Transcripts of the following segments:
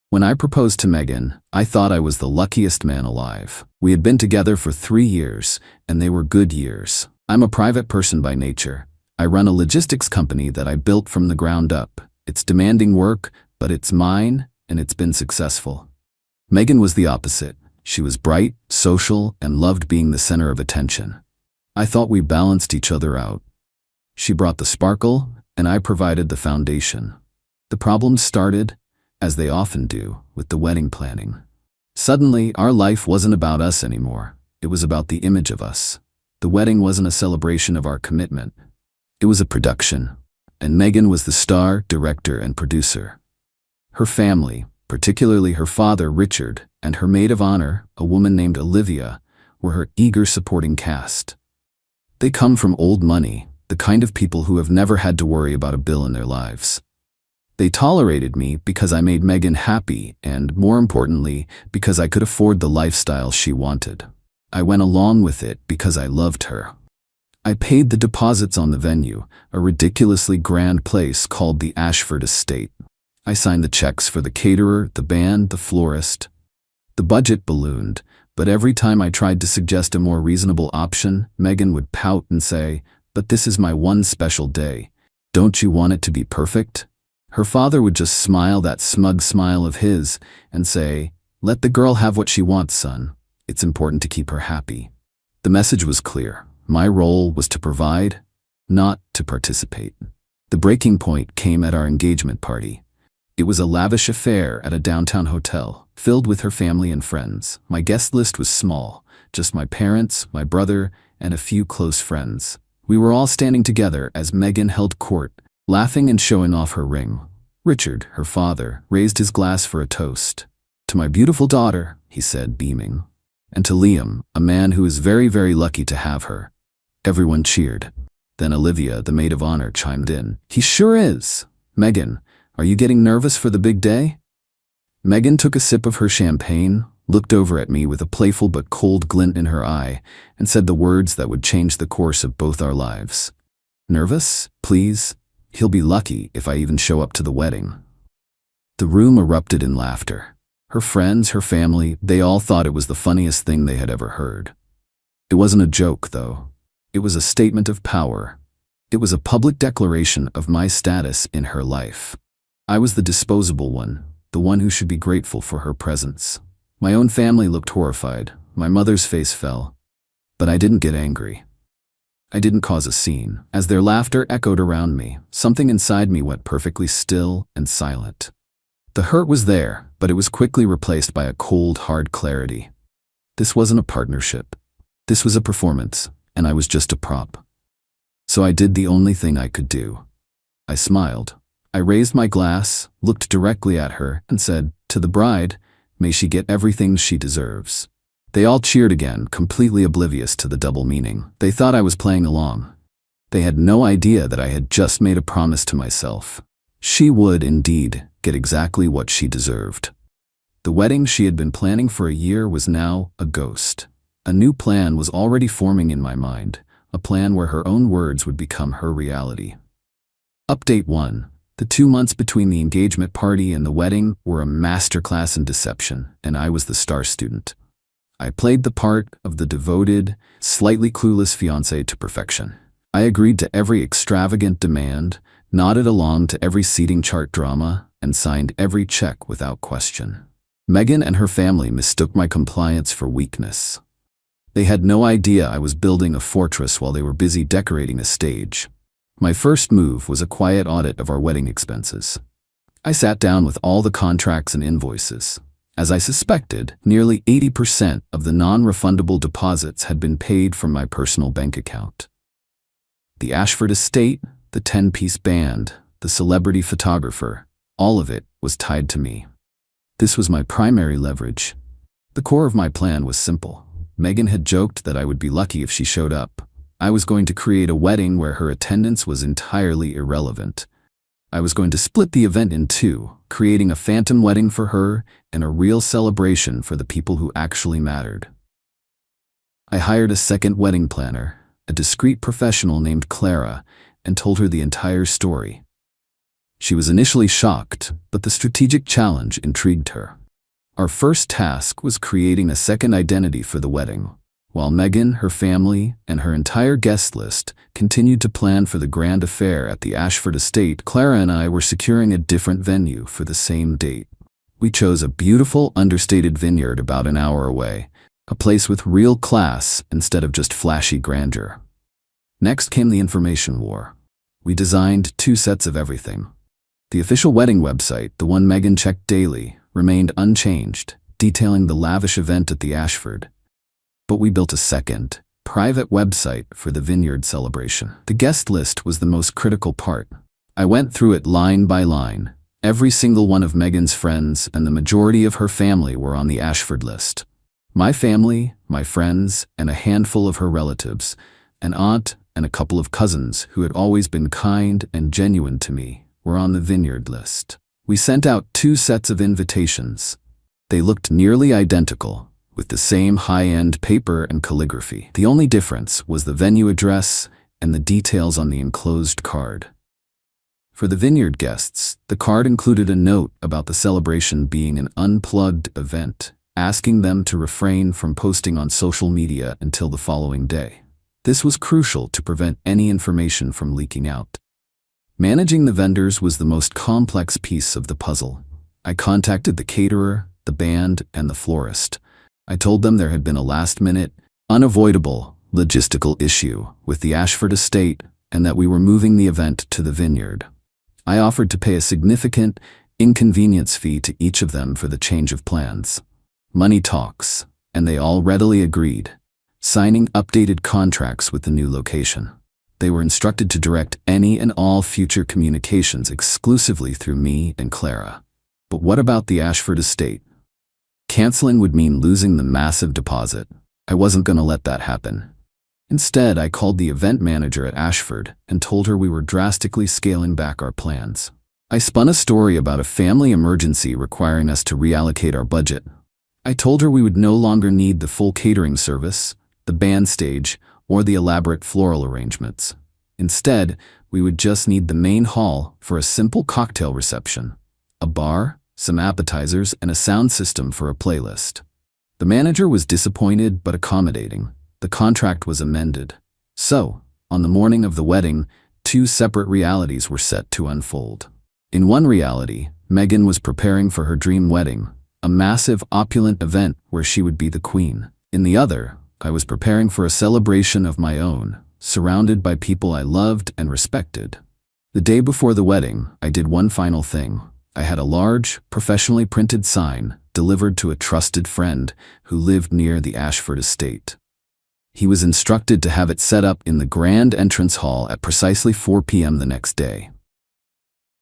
When I proposed to Megan, I thought I was the luckiest man alive. We had been together for 3 years, and they were good years. I'm a private person by nature. I run a logistics company that I built from the ground up. It's demanding work, but it's mine, and it's been successful. Megan was the opposite. She was bright, social, and loved being the center of attention. I thought we balanced each other out. She brought the sparkle, and I provided the foundation. The problems started, as they often do, with the wedding planning. Suddenly, our life wasn't about us anymore. It was about the image of us. The wedding wasn't a celebration of our commitment. It was a production, and Megan was the star, director, and producer. Her family, particularly her father, Richard, and her maid of honor, a woman named Olivia, were her eager supporting cast. They come from old money, the kind of people who have never had to worry about a bill in their lives. They tolerated me because I made Megan happy and, more importantly, because I could afford the lifestyle she wanted. I went along with it because I loved her. I paid the deposits on the venue, a ridiculously grand place called the Ashford Estate. I signed the checks for the caterer, the band, the florist. The budget ballooned, but every time I tried to suggest a more reasonable option, Megan would pout and say, "But this is my one special day. Don't you want it to be perfect?" Her father would just smile that smug smile of his and say, "Let the girl have what she wants, son. It's important to keep her happy." The message was clear. My role was to provide, not to participate. The breaking point came at our engagement party. It was a lavish affair at a downtown hotel, filled with her family and friends. My guest list was small, just my parents, my brother, and a few close friends. We were all standing together as Megan held court, laughing and showing off her ring. Richard, her father, raised his glass for a toast. "To my beautiful daughter," he said, beaming. "And to Liam, a man who is very, very lucky to have her." Everyone cheered. Then Olivia, the maid of honor, chimed in. "He sure is. Megan, are you getting nervous for the big day?" Megan took a sip of her champagne, looked over at me with a playful but cold glint in her eye, and said the words that would change the course of both our lives. "Nervous? Please. He'll be lucky if I even show up to the wedding." The room erupted in laughter. Her friends, her family, they all thought it was the funniest thing they had ever heard. It wasn't a joke, though. It was a statement of power. It was a public declaration of my status in her life. I was the disposable one, the one who should be grateful for her presence. My own family looked horrified. My mother's face fell. But I didn't get angry. I didn't cause a scene. As their laughter echoed around me, something inside me went perfectly still and silent. The hurt was there, but it was quickly replaced by a cold, hard clarity. This wasn't a partnership. This was a performance, and I was just a prop. So I did the only thing I could do. I smiled. I raised my glass, looked directly at her, and said, "To the bride, may she get everything she deserves." They all cheered again, completely oblivious to the double meaning. They thought I was playing along. They had no idea that I had just made a promise to myself. She would, indeed, get exactly what she deserved. The wedding she had been planning for a year was now a ghost. A new plan was already forming in my mind, a plan where her own words would become her reality. Update 1. The 2 months between the engagement party and the wedding were a masterclass in deception, and I was the star student. I played the part of the devoted, slightly clueless fiancé to perfection. I agreed to every extravagant demand, nodded along to every seating chart drama, and signed every check without question. Megan and her family mistook my compliance for weakness. They had no idea I was building a fortress while they were busy decorating a stage. My first move was a quiet audit of our wedding expenses. I sat down with all the contracts and invoices. As I suspected, nearly 80% of the non-refundable deposits had been paid from my personal bank account. The Ashford Estate, the 10-piece band, the celebrity photographer, all of it was tied to me. This was my primary leverage. The core of my plan was simple. Megan had joked that I would be lucky if she showed up. I was going to create a wedding where her attendance was entirely irrelevant. I was going to split the event in two, creating a phantom wedding for her and a real celebration for the people who actually mattered. I hired a second wedding planner, a discreet professional named Clara, and told her the entire story. She was initially shocked, but the strategic challenge intrigued her. Our first task was creating a second identity for the wedding. While Megan, her family, and her entire guest list continued to plan for the grand affair at the Ashford estate, Clara and I were securing a different venue for the same date. We chose a beautiful, understated vineyard about an hour away, a place with real class instead of just flashy grandeur. Next came the information war. We designed 2 sets of everything. The official wedding website, the one Megan checked daily, remained unchanged, detailing the lavish event at the Ashford. But we built a second, private website for the vineyard celebration. The guest list was the most critical part. I went through it line by line. Every single one of Megan's friends and the majority of her family were on the Ashford list. My family, my friends, and a handful of her relatives, an aunt and a couple of cousins who had always been kind and genuine to me, were on the vineyard list. We sent out 2 sets of invitations. They looked nearly identical, with the same high-end paper and calligraphy. The only difference was the venue address and the details on the enclosed card. For the vineyard guests, the card included a note about the celebration being an unplugged event, asking them to refrain from posting on social media until the following day. This was crucial to prevent any information from leaking out. Managing the vendors was the most complex piece of the puzzle. I contacted the caterer, the band, and the florist. I told them there had been a last-minute, unavoidable logistical issue with the Ashford estate and that we were moving the event to the vineyard. I offered to pay a significant inconvenience fee to each of them for the change of plans. Money talks, and they all readily agreed, signing updated contracts with the new location. They were instructed to direct any and all future communications exclusively through me and Clara. But what about the Ashford estate? Canceling would mean losing the massive deposit. I wasn't going to let that happen. Instead, I called the event manager at Ashford and told her we were drastically scaling back our plans. I spun a story about a family emergency requiring us to reallocate our budget. I told her we would no longer need the full catering service, the band stage, or the elaborate floral arrangements. Instead, we would just need the main hall for a simple cocktail reception, a bar, some appetizers, and a sound system for a playlist. The manager was disappointed but accommodating. The contract was amended. So, on the morning of the wedding, 2 separate realities were set to unfold. In one reality, Megan was preparing for her dream wedding, a massive, opulent event where she would be the queen. In the other, I was preparing for a celebration of my own, surrounded by people I loved and respected. The day before the wedding, I did one final thing. I had a large, professionally printed sign delivered to a trusted friend who lived near the Ashford estate. He was instructed to have it set up in the grand entrance hall at precisely 4 p.m. the next day.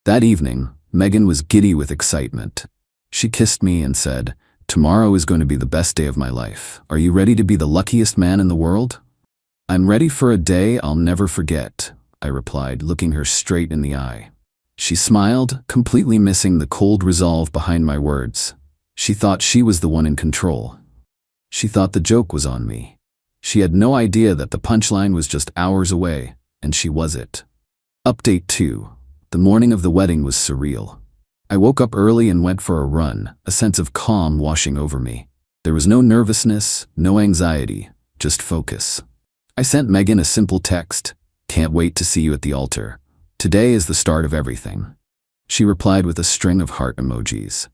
That evening, Megan was giddy with excitement. She kissed me and said, "Tomorrow is going to be the best day of my life. Are you ready to be the luckiest man in the world?" "I'm ready for a day I'll never forget," I replied, looking her straight in the eye. She smiled, completely missing the cold resolve behind my words. She thought she was the one in control. She thought the joke was on me. She had no idea that the punchline was just hours away, and she was it. Update 2. The morning of the wedding was surreal. I woke up early and went for a run, a sense of calm washing over me. There was no nervousness, no anxiety, just focus. I sent Megan a simple text, "Can't wait to see you at the altar. Today is the start of everything." She replied with a string of heart emojis.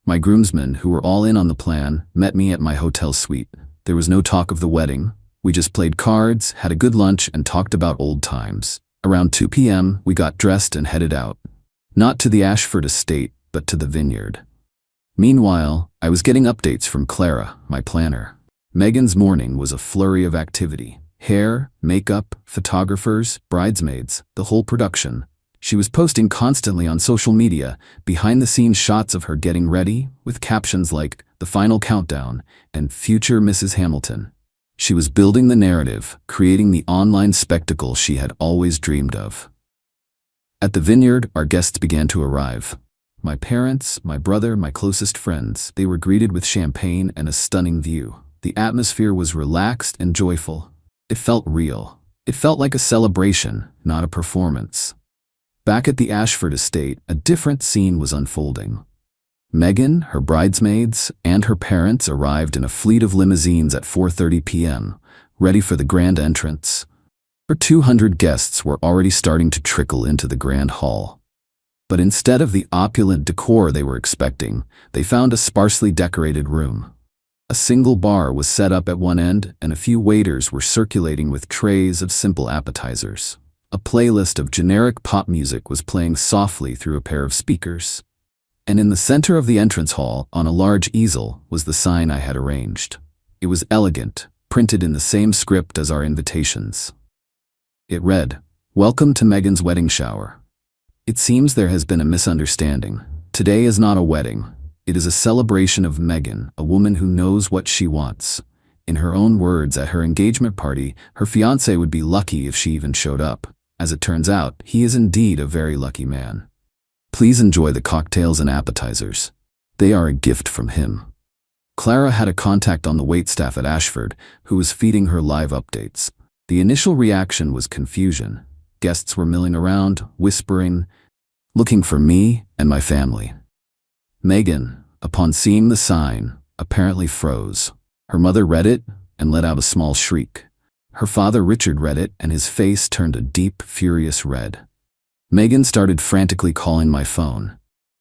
My groomsmen, who were all in on the plan, met me at my hotel suite. There was no talk of the wedding. We just played cards, had a good lunch, and talked about old times. Around 2 p.m., we got dressed and headed out. Not to the Ashford estate, but to the vineyard. Meanwhile, I was getting updates from Clara, my planner. Megan's morning was a flurry of activity. Hair, makeup, photographers, bridesmaids, the whole production. She was posting constantly on social media, behind-the-scenes shots of her getting ready, with captions like, "The Final Countdown," and "Future Mrs. Hamilton." She was building the narrative, creating the online spectacle she had always dreamed of. At the vineyard, our guests began to arrive. My parents, my brother, my closest friends. They were greeted with champagne and a stunning view. The atmosphere was relaxed and joyful. It felt real. It felt like a celebration, not a performance. Back at the Ashford estate, a different scene was unfolding. Megan, her bridesmaids, and her parents arrived in a fleet of limousines at 4:30 p.m., ready for the grand entrance. Her 200 guests were already starting to trickle into the grand hall. But instead of the opulent decor they were expecting, they found a sparsely decorated room. A single bar was set up at one end, and a few waiters were circulating with trays of simple appetizers. A playlist of generic pop music was playing softly through a pair of speakers. And in the center of the entrance hall, on a large easel, was the sign I had arranged. It was elegant, printed in the same script as our invitations. It read, "Welcome to Megan's wedding shower. It seems there has been a misunderstanding. Today is not a wedding. It is a celebration of Megan, a woman who knows what she wants." In her own words, at her engagement party, her fiancé would be lucky if she even showed up. As it turns out, he is indeed a very lucky man. Please enjoy the cocktails and appetizers. They are a gift from him. Clara had a contact on the waitstaff at Ashford who was feeding her live updates. The initial reaction was confusion. Guests were milling around, whispering, looking for me and my family. Megan, upon seeing the sign, apparently froze. Her mother read it and let out a small shriek. Her father Richard read it and his face turned a deep, furious red. Megan started frantically calling my phone.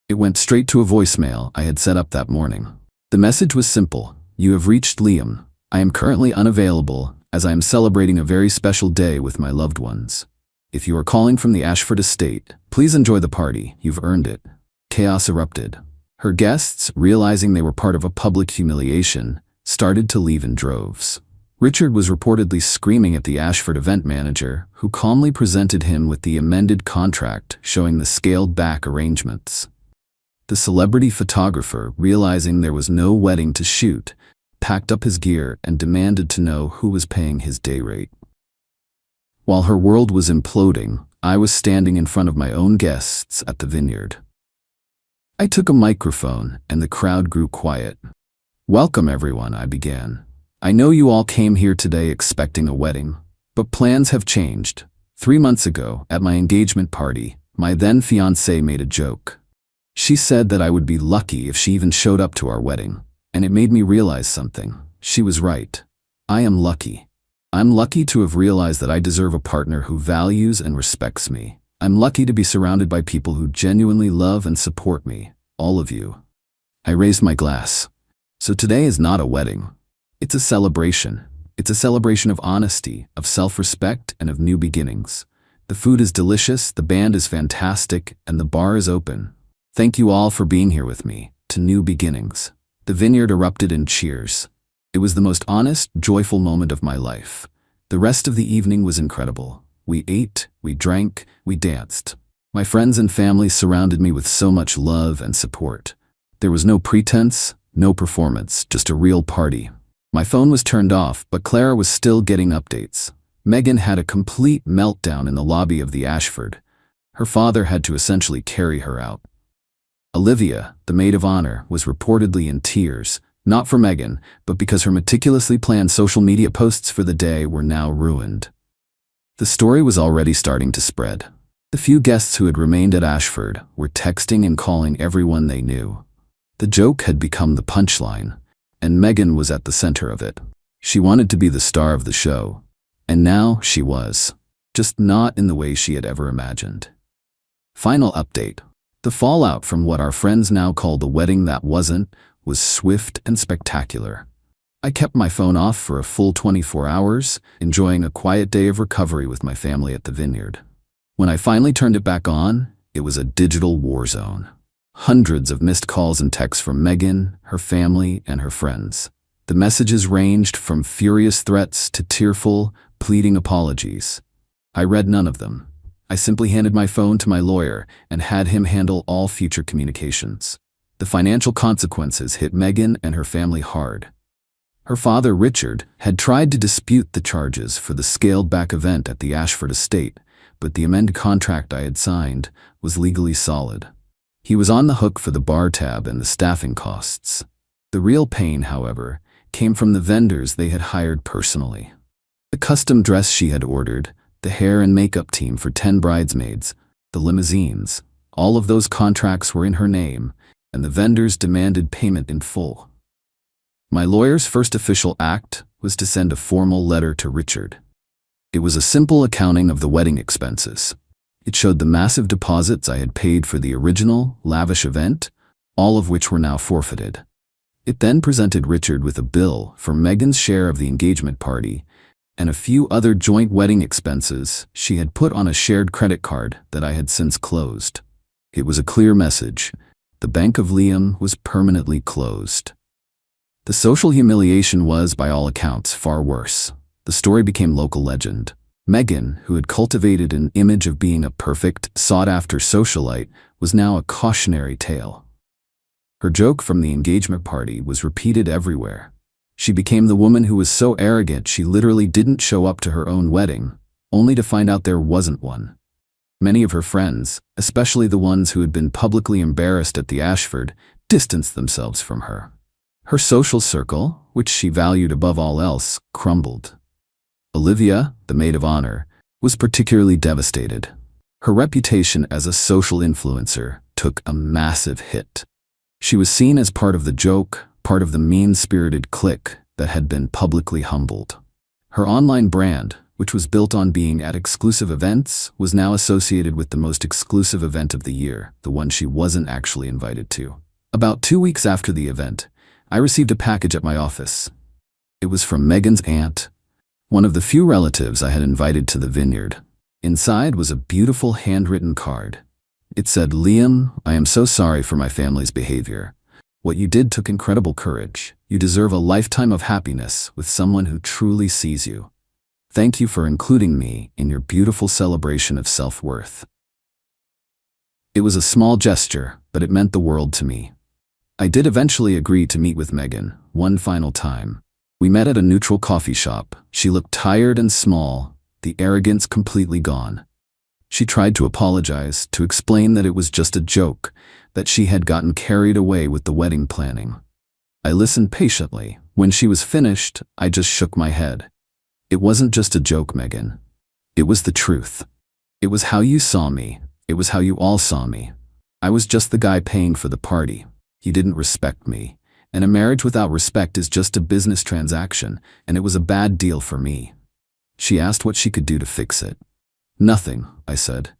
It went straight to a voicemail I had set up that morning. The message was simple. "You have reached Liam. I am currently unavailable as I am celebrating a very special day with my loved ones. If you are calling from the Ashford estate, please enjoy the party. You've earned it." Chaos erupted. Her guests, realizing they were part of a public humiliation, started to leave in droves. Richard was reportedly screaming at the Ashford event manager, who calmly presented him with the amended contract showing the scaled-back arrangements. The celebrity photographer, realizing there was no wedding to shoot, packed up his gear and demanded to know who was paying his day rate. While her world was imploding, I was standing in front of my own guests at the vineyard. I took a microphone, and the crowd grew quiet. "Welcome, everyone," I began. "I know you all came here today expecting a wedding, but plans have changed. 3 months ago, at my engagement party, my then fiancée made a joke. She said that I would be lucky if she even showed up to our wedding, and it made me realize something. She was right. I am lucky. I'm lucky to have realized that I deserve a partner who values and respects me. I'm lucky to be surrounded by people who genuinely love and support me, all of you." I raised my glass. So today is not a wedding. It's a celebration. It's a celebration of honesty, of self-respect, and of new beginnings. The food is delicious, the band is fantastic, and the bar is open. Thank you all for being here with me, to new beginnings. The vineyard erupted in cheers. It was the most honest, joyful moment of my life. The rest of the evening was incredible. We ate, we drank, we danced. My friends and family surrounded me with so much love and support. There was no pretense, no performance, just a real party. My phone was turned off, but Clara was still getting updates. Megan had a complete meltdown in the lobby of the Ashford. Her father had to essentially carry her out. Olivia, the maid of honor, was reportedly in tears, not for Megan, but because her meticulously planned social media posts for the day were now ruined. The story was already starting to spread. The few guests who had remained at Ashford were texting and calling everyone they knew. The joke had become the punchline, and Megan was at the center of it. She wanted to be the star of the show, and now she was, just not in the way she had ever imagined. Final update. The fallout from what our friends now call the wedding that wasn't was swift and spectacular. I kept my phone off for a full 24 hours, enjoying a quiet day of recovery with my family at the vineyard. When I finally turned it back on, it was a digital war zone. Hundreds of missed calls and texts from Megan, her family, and her friends. The messages ranged from furious threats to tearful, pleading apologies. I read none of them. I simply handed my phone to my lawyer and had him handle all future communications. The financial consequences hit Megan and her family hard. Her father, Richard, had tried to dispute the charges for the scaled-back event at the Ashford estate, but the amended contract I had signed was legally solid. He was on the hook for the bar tab and the staffing costs. The real pain, however, came from the vendors they had hired personally. The custom dress she had ordered, the hair and makeup team for 10 bridesmaids, the limousines. All of those contracts were in her name, and the vendors demanded payment in full. My lawyer's first official act was to send a formal letter to Richard. It was a simple accounting of the wedding expenses. It showed the massive deposits I had paid for the original, lavish event, all of which were now forfeited. It then presented Richard with a bill for Megan's share of the engagement party and a few other joint wedding expenses she had put on a shared credit card that I had since closed. It was a clear message. The Bank of Liam was permanently closed. The social humiliation was, by all accounts, far worse. The story became local legend. Megan, who had cultivated an image of being a perfect, sought-after socialite, was now a cautionary tale. Her joke from the engagement party was repeated everywhere. She became the woman who was so arrogant she literally didn't show up to her own wedding, only to find out there wasn't one. Many of her friends, especially the ones who had been publicly embarrassed at the Ashford, distanced themselves from her. Her social circle, which she valued above all else, crumbled. Olivia, the maid of honor, was particularly devastated. Her reputation as a social influencer took a massive hit. She was seen as part of the joke, part of the mean-spirited clique that had been publicly humbled. Her online brand, which was built on being at exclusive events, was now associated with the most exclusive event of the year, the one she wasn't actually invited to. About 2 weeks after the event, I received a package at my office. It was from Megan's aunt, one of the few relatives I had invited to the vineyard. Inside was a beautiful handwritten card. It said, "Liam, I am so sorry for my family's behavior. What you did took incredible courage. You deserve a lifetime of happiness with someone who truly sees you. Thank you for including me in your beautiful celebration of self-worth." It was a small gesture, but it meant the world to me. I did eventually agree to meet with Megan, one final time. We met at a neutral coffee shop. She looked tired and small, the arrogance completely gone. She tried to apologize, to explain that it was just a joke, that she had gotten carried away with the wedding planning. I listened patiently. When she was finished, I just shook my head. It wasn't just a joke, Megan. It was the truth. It was how you saw me. It was how you all saw me. I was just the guy paying for the party. You didn't respect me. And a marriage without respect is just a business transaction, and it was a bad deal for me. She asked what she could do to fix it. "Nothing," I said.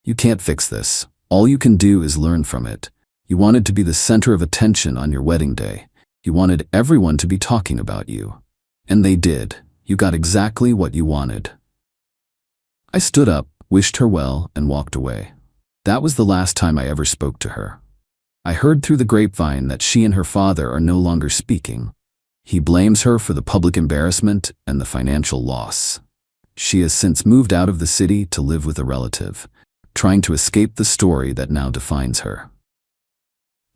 "You can't fix this. All you can do is learn from it. You wanted to be the center of attention on your wedding day. You wanted everyone to be talking about you. And they did. You got exactly what you wanted." I stood up, wished her well, and walked away. That was the last time I ever spoke to her. I heard through the grapevine that she and her father are no longer speaking. He blames her for the public embarrassment and the financial loss. She has since moved out of the city to live with a relative, trying to escape the story that now defines her.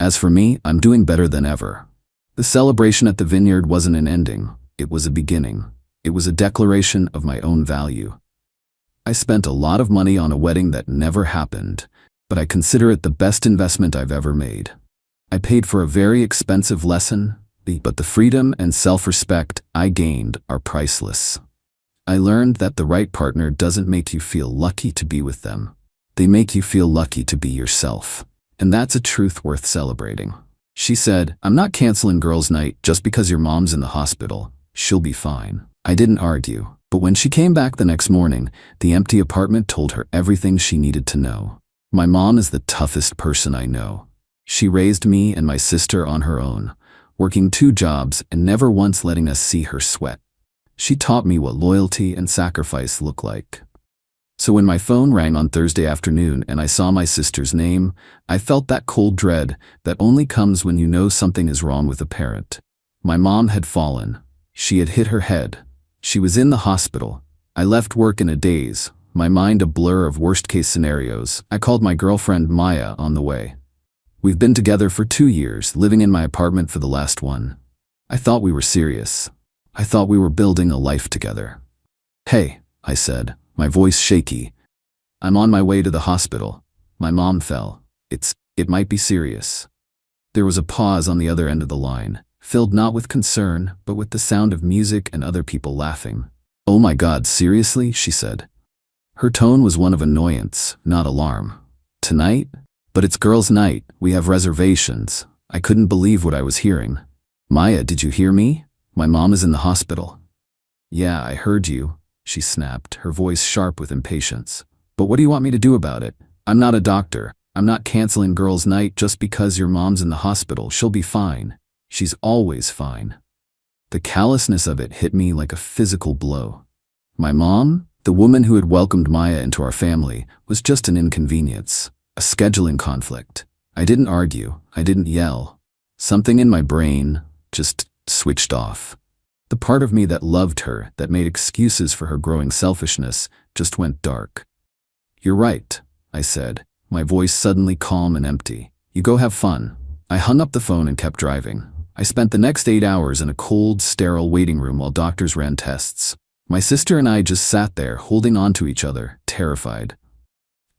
As for me, I'm doing better than ever. The celebration at the vineyard wasn't an ending, it was a beginning. It was a declaration of my own value. I spent a lot of money on a wedding that never happened, but I consider it the best investment I've ever made. I paid for a very expensive lesson, but the freedom and self-respect I gained are priceless. I learned that the right partner doesn't make you feel lucky to be with them. They make you feel lucky to be yourself. And that's a truth worth celebrating. She said, "I'm not canceling girls' night just because your mom's in the hospital. She'll be fine." I didn't argue, but when she came back the next morning, the empty apartment told her everything she needed to know. My mom is the toughest person I know. She raised me and my sister on her own, working 2 jobs and never once letting us see her sweat. She taught me what loyalty and sacrifice look like. So when my phone rang on Thursday afternoon and I saw my sister's name, I felt that cold dread that only comes when you know something is wrong with a parent. My mom had fallen. She had hit her head. She was in the hospital. I left work in a daze, my mind a blur of worst-case scenarios. I called my girlfriend Maya on the way. We've been together for 2 years, living in my apartment for the last one. I thought we were serious. I thought we were building a life together. "Hey," I said, my voice shaky. "I'm on my way to the hospital. My mom fell. It might be serious." There was a pause on the other end of the line, filled not with concern, but with the sound of music and other people laughing. "Oh my God, seriously?" she said. Her tone was one of annoyance, not alarm. "Tonight? But it's girls' night. We have reservations." I couldn't believe what I was hearing. "Maya, did you hear me? My mom is in the hospital." "Yeah, I heard you," she snapped, her voice sharp with impatience. "But what do you want me to do about it? I'm not a doctor. I'm not canceling girls' night just because your mom's in the hospital. She'll be fine. She's always fine." The callousness of it hit me like a physical blow. My mom, the woman who had welcomed Maya into our family, was just an inconvenience, a scheduling conflict. I didn't argue. I didn't yell. Something in my brain just switched off. The part of me that loved her, that made excuses for her growing selfishness, just went dark. "You're right," I said, my voice suddenly calm and empty. "You go have fun." I hung up the phone and kept driving. I spent the next 8 hours in a cold, sterile waiting room while doctors ran tests. My sister and I just sat there, holding on to each other, terrified.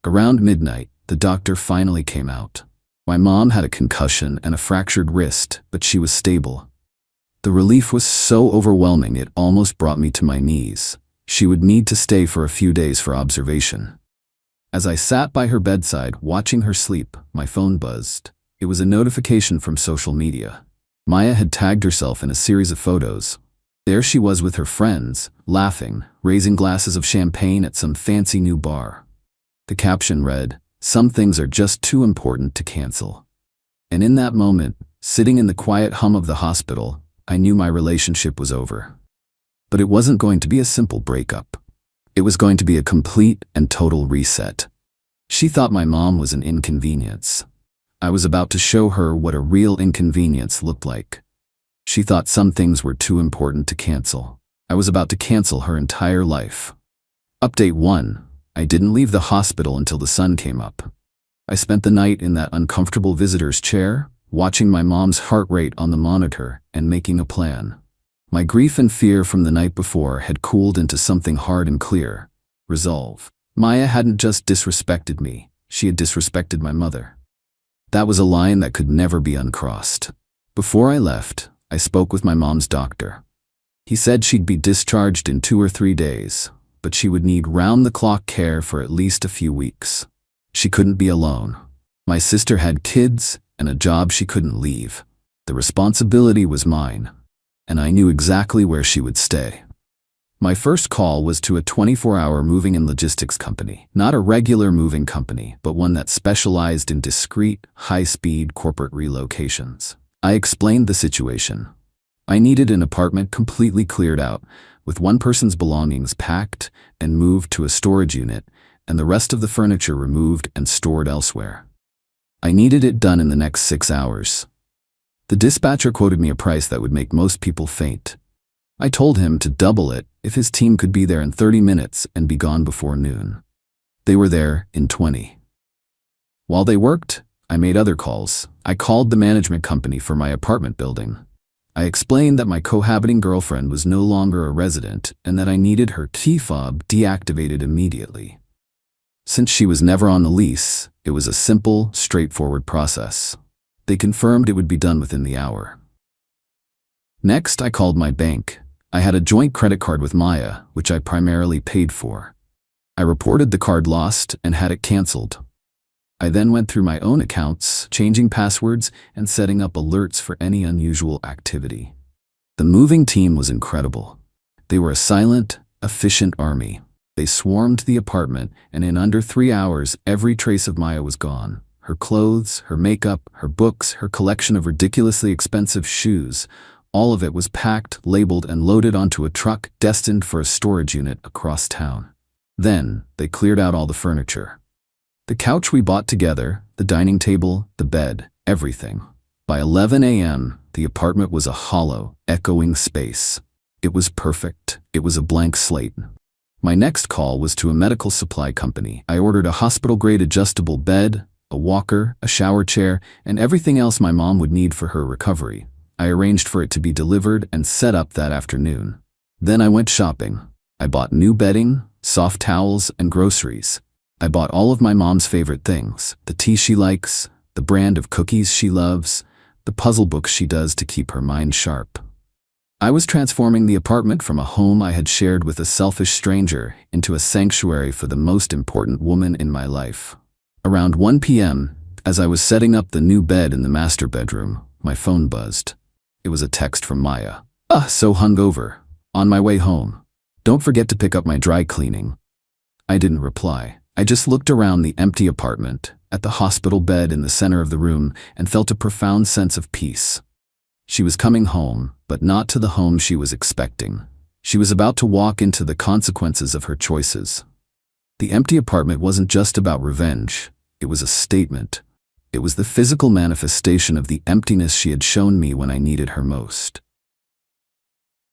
Around midnight, the doctor finally came out. My mom had a concussion and a fractured wrist, but she was stable. The relief was so overwhelming it almost brought me to my knees. She would need to stay for a few days for observation. As I sat by her bedside, watching her sleep, my phone buzzed. It was a notification from social media. Maya had tagged herself in a series of photos. There she was with her friends, laughing, raising glasses of champagne at some fancy new bar. The caption read, "Some things are just too important to cancel." And in that moment, sitting in the quiet hum of the hospital, I knew my relationship was over. But it wasn't going to be a simple breakup. It was going to be a complete and total reset. She thought my mom was an inconvenience. I was about to show her what a real inconvenience looked like. She thought some things were too important to cancel. I was about to cancel her entire life. Update 1. I didn't leave the hospital until the sun came up. I spent the night in that uncomfortable visitor's chair, watching my mom's heart rate on the monitor and making a plan. My grief and fear from the night before had cooled into something hard and clear. Resolve. Maya hadn't just disrespected me, she had disrespected my mother. That was a line that could never be uncrossed. Before I left, I spoke with my mom's doctor. He said she'd be discharged in 2 or 3 days, but she would need round-the-clock care for at least a few weeks. She couldn't be alone. My sister had kids and a job she couldn't leave. The responsibility was mine, and I knew exactly where she would stay. My first call was to a 24-hour moving and logistics company, not a regular moving company, but one that specialized in discreet, high-speed corporate relocations. I explained the situation. I needed an apartment completely cleared out, with one person's belongings packed and moved to a storage unit, and the rest of the furniture removed and stored elsewhere. I needed it done in the next 6 hours. The dispatcher quoted me a price that would make most people faint. I told him to double it if his team could be there in 30 minutes and be gone before noon. They were there in 20. While they worked, I made other calls. I called the management company for my apartment building. I explained that my cohabiting girlfriend was no longer a resident and that I needed her key fob deactivated immediately. Since she was never on the lease, it was a simple, straightforward process. They confirmed it would be done within the hour. Next, I called my bank. I had a joint credit card with Maya, which I primarily paid for. I reported the card lost and had it canceled. I then went through my own accounts, changing passwords and setting up alerts for any unusual activity. The moving team was incredible. They were a silent, efficient army. They swarmed the apartment, and in under 3 hours, every trace of Maya was gone. Her clothes, her makeup, her books, her collection of ridiculously expensive shoes, all of it was packed, labeled, and loaded onto a truck destined for a storage unit across town. Then, they cleared out all the furniture. The couch we bought together, the dining table, the bed, everything. By 11 a.m., the apartment was a hollow, echoing space. It was perfect. It was a blank slate. My next call was to a medical supply company. I ordered a hospital-grade adjustable bed, a walker, a shower chair, and everything else my mom would need for her recovery. I arranged for it to be delivered and set up that afternoon. Then I went shopping. I bought new bedding, soft towels, and groceries. I bought all of my mom's favorite things, the tea she likes, the brand of cookies she loves, the puzzle books she does to keep her mind sharp. I was transforming the apartment from a home I had shared with a selfish stranger into a sanctuary for the most important woman in my life. Around 1 p.m., as I was setting up the new bed in the master bedroom, my phone buzzed. It was a text from Maya. So hungover. On my way home. Don't forget to pick up my dry cleaning. I didn't reply. I just looked around the empty apartment, at the hospital bed in the center of the room, and felt a profound sense of peace. She was coming home, but not to the home she was expecting. She was about to walk into the consequences of her choices. The empty apartment wasn't just about revenge. It was a statement. It was the physical manifestation of the emptiness she had shown me when I needed her most.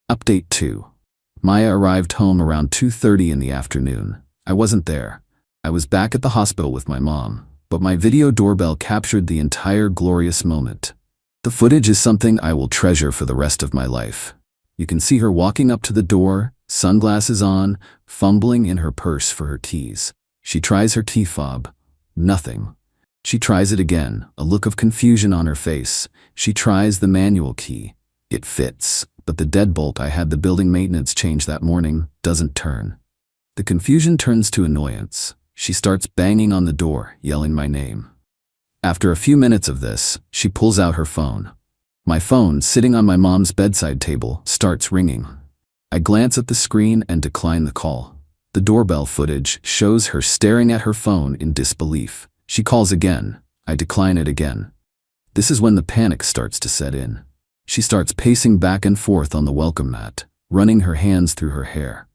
Update 2. Maya arrived home around 2:30 in the afternoon. I wasn't there. I was back at the hospital with my mom, but my video doorbell captured the entire glorious moment. The footage is something I will treasure for the rest of my life. You can see her walking up to the door, sunglasses on, fumbling in her purse for her keys. She tries her key fob. Nothing. She tries it again, a look of confusion on her face. She tries the manual key. It fits, but the deadbolt I had the building maintenance change that morning doesn't turn. The confusion turns to annoyance. She starts banging on the door, yelling my name. After a few minutes of this, she pulls out her phone. My phone, sitting on my mom's bedside table, starts ringing. I glance at the screen and decline the call. The doorbell footage shows her staring at her phone in disbelief. She calls again. I decline it again. This is when the panic starts to set in. She starts pacing back and forth on the welcome mat, running her hands through her hair.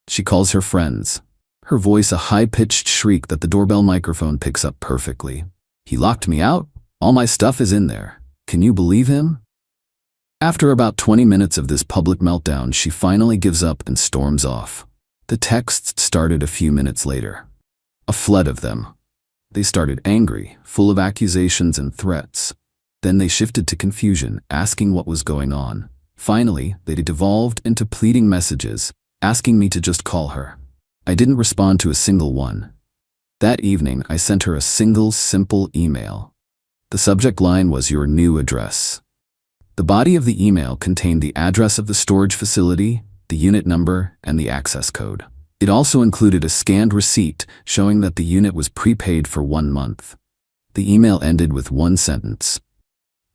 She calls her friends. Her voice a high-pitched shriek that the doorbell microphone picks up perfectly. He locked me out? All my stuff is in there. Can you believe him? After about 20 minutes of this public meltdown, she finally gives up and storms off. The texts started a few minutes later. A flood of them. They started angry, full of accusations and threats. Then they shifted to confusion, asking what was going on. Finally, they devolved into pleading messages, asking me to just call her. I didn't respond to a single one. That evening, I sent her a single, simple email. The subject line was "Your new address." The body of the email contained the address of the storage facility, the unit number, and the access code. It also included a scanned receipt showing that the unit was prepaid for 1 month. The email ended with one sentence.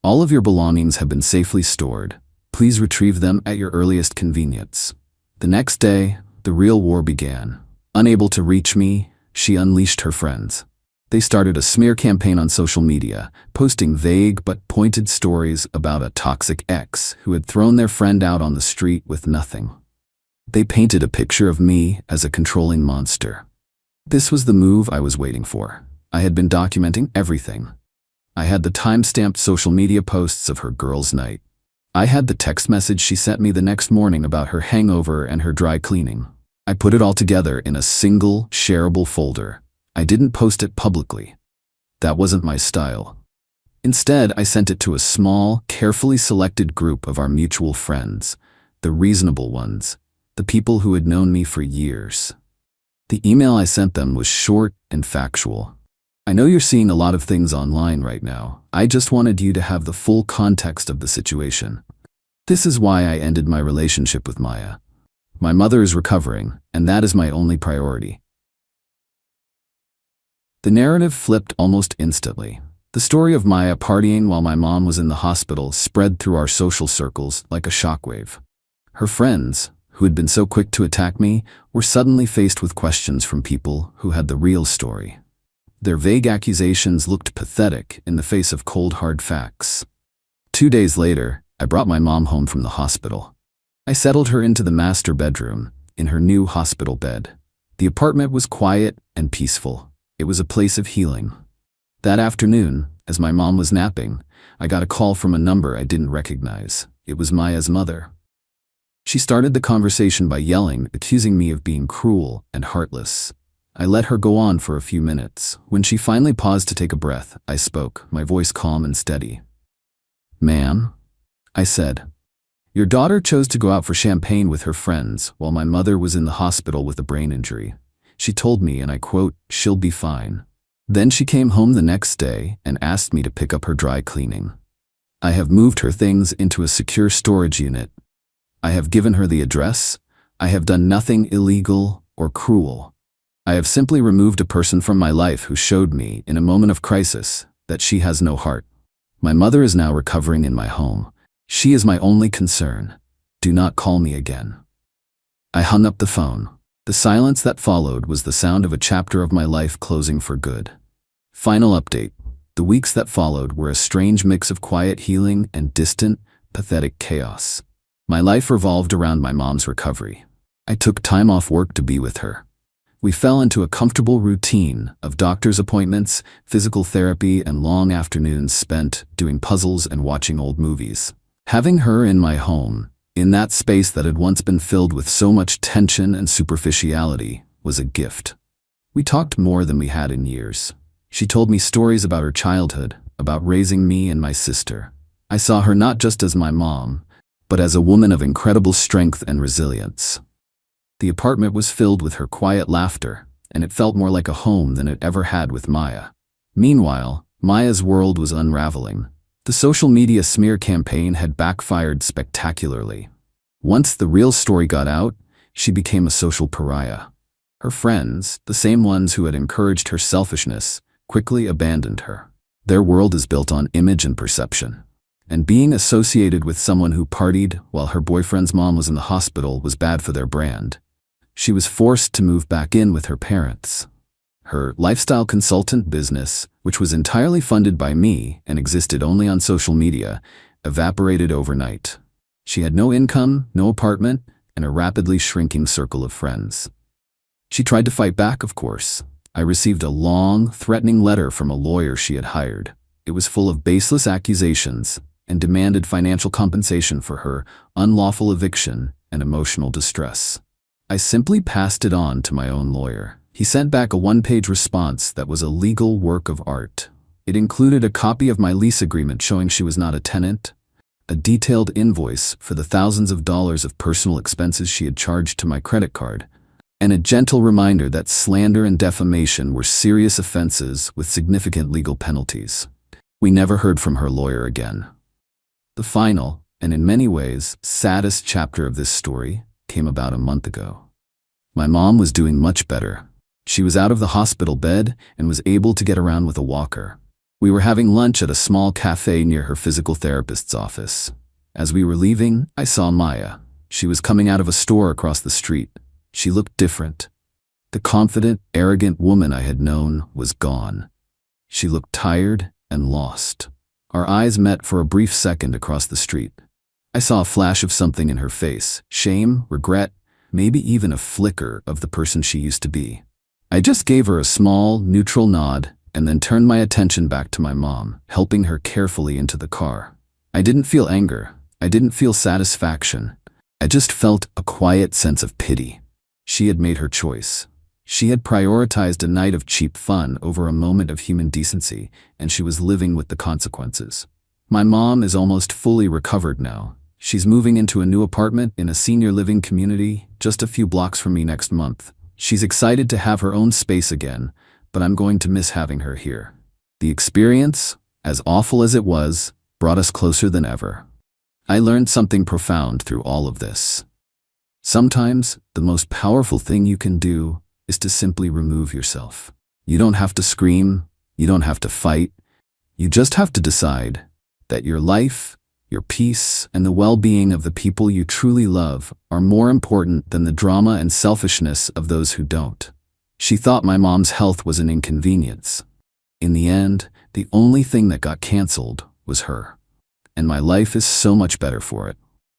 "All of your belongings have been safely stored. Please retrieve them at your earliest convenience." The next day, the real war began. Unable to reach me, she unleashed her friends. They started a smear campaign on social media, posting vague but pointed stories about a toxic ex who had thrown their friend out on the street with nothing. They painted a picture of me as a controlling monster. This was the move I was waiting for. I had been documenting everything. I had the time-stamped social media posts of her girls' night. I had the text message she sent me the next morning about her hangover and her dry cleaning. I put it all together in a single, shareable folder. I didn't post it publicly. That wasn't my style. Instead, I sent it to a small, carefully selected group of our mutual friends, the reasonable ones, the people who had known me for years. The email I sent them was short and factual. "I know you're seeing a lot of things online right now. I just wanted you to have the full context of the situation. This is why I ended my relationship with Maya. My mother is recovering, and that is my only priority." The narrative flipped almost instantly. The story of Maya partying while my mom was in the hospital spread through our social circles like a shockwave. Her friends, who had been so quick to attack me, were suddenly faced with questions from people who had the real story. Their vague accusations looked pathetic in the face of cold, hard facts. 2 days later, I brought my mom home from the hospital. I settled her into the master bedroom, in her new hospital bed. The apartment was quiet and peaceful. It was a place of healing. That afternoon, as my mom was napping, I got a call from a number I didn't recognize. It was Maya's mother. She started the conversation by yelling, accusing me of being cruel and heartless. I let her go on for a few minutes. When she finally paused to take a breath, I spoke, my voice calm and steady. "Ma'am," I said, "your daughter chose to go out for champagne with her friends while my mother was in the hospital with a brain injury. She told me, and I quote, 'She'll be fine.' Then she came home the next day and asked me to pick up her dry cleaning. I have moved her things into a secure storage unit, I have given her the address. I have done nothing illegal or cruel. I have simply removed a person from my life who showed me, in a moment of crisis, that she has no heart. My mother is now recovering in my home. She is my only concern. Do not call me again." I hung up the phone. The silence that followed was the sound of a chapter of my life closing for good. Final update. The weeks that followed were a strange mix of quiet healing and distant, pathetic chaos. My life revolved around my mom's recovery. I took time off work to be with her. We fell into a comfortable routine of doctor's appointments, physical therapy, and long afternoons spent doing puzzles and watching old movies. Having her in my home, in that space that had once been filled with so much tension and superficiality, was a gift. We talked more than we had in years. She told me stories about her childhood, about raising me and my sister. I saw her not just as my mom, but as a woman of incredible strength and resilience. The apartment was filled with her quiet laughter, and it felt more like a home than it ever had with Maya. Meanwhile, Maya's world was unraveling. The social media smear campaign had backfired spectacularly. Once the real story got out, she became a social pariah. Her friends, the same ones who had encouraged her selfishness, quickly abandoned her. Their world is built on image and perception. And being associated with someone who partied while her boyfriend's mom was in the hospital was bad for their brand. She was forced to move back in with her parents. Her lifestyle consultant business, which was entirely funded by me and existed only on social media, evaporated overnight. She had no income, no apartment, and a rapidly shrinking circle of friends. She tried to fight back, of course. I received a long, threatening letter from a lawyer she had hired. It was full of baseless accusations and demanded financial compensation for her unlawful eviction and emotional distress. I simply passed it on to my own lawyer. He sent back a one-page response that was a legal work of art. It included a copy of my lease agreement showing she was not a tenant, a detailed invoice for the thousands of dollars of personal expenses she had charged to my credit card, and a gentle reminder that slander and defamation were serious offenses with significant legal penalties. We never heard from her lawyer again. The final, and in many ways, saddest chapter of this story came about a month ago. My mom was doing much better. She was out of the hospital bed and was able to get around with a walker. We were having lunch at a small cafe near her physical therapist's office. As we were leaving, I saw Maya. She was coming out of a store across the street. She looked different. The confident, arrogant woman I had known was gone. She looked tired and lost. Our eyes met for a brief second across the street. I saw a flash of something in her face, shame, regret, maybe even a flicker of the person she used to be. I just gave her a small, neutral nod and then turned my attention back to my mom, helping her carefully into the car. I didn't feel anger. I didn't feel satisfaction. I just felt a quiet sense of pity. She had made her choice. She had prioritized a night of cheap fun over a moment of human decency, and she was living with the consequences. My mom is almost fully recovered now. She's moving into a new apartment in a senior living community just a few blocks from me next month. She's excited to have her own space again, but I'm going to miss having her here. The experience, as awful as it was, brought us closer than ever. I learned something profound through all of this. Sometimes, the most powerful thing you can do is to simply remove yourself. You don't have to scream, you don't have to fight. You just have to decide that your life, your peace, and the well-being of the people you truly love are more important than the drama and selfishness of those who don't. She thought my mom's health was an inconvenience. In the end, the only thing that got canceled was her. And my life is so much better for it.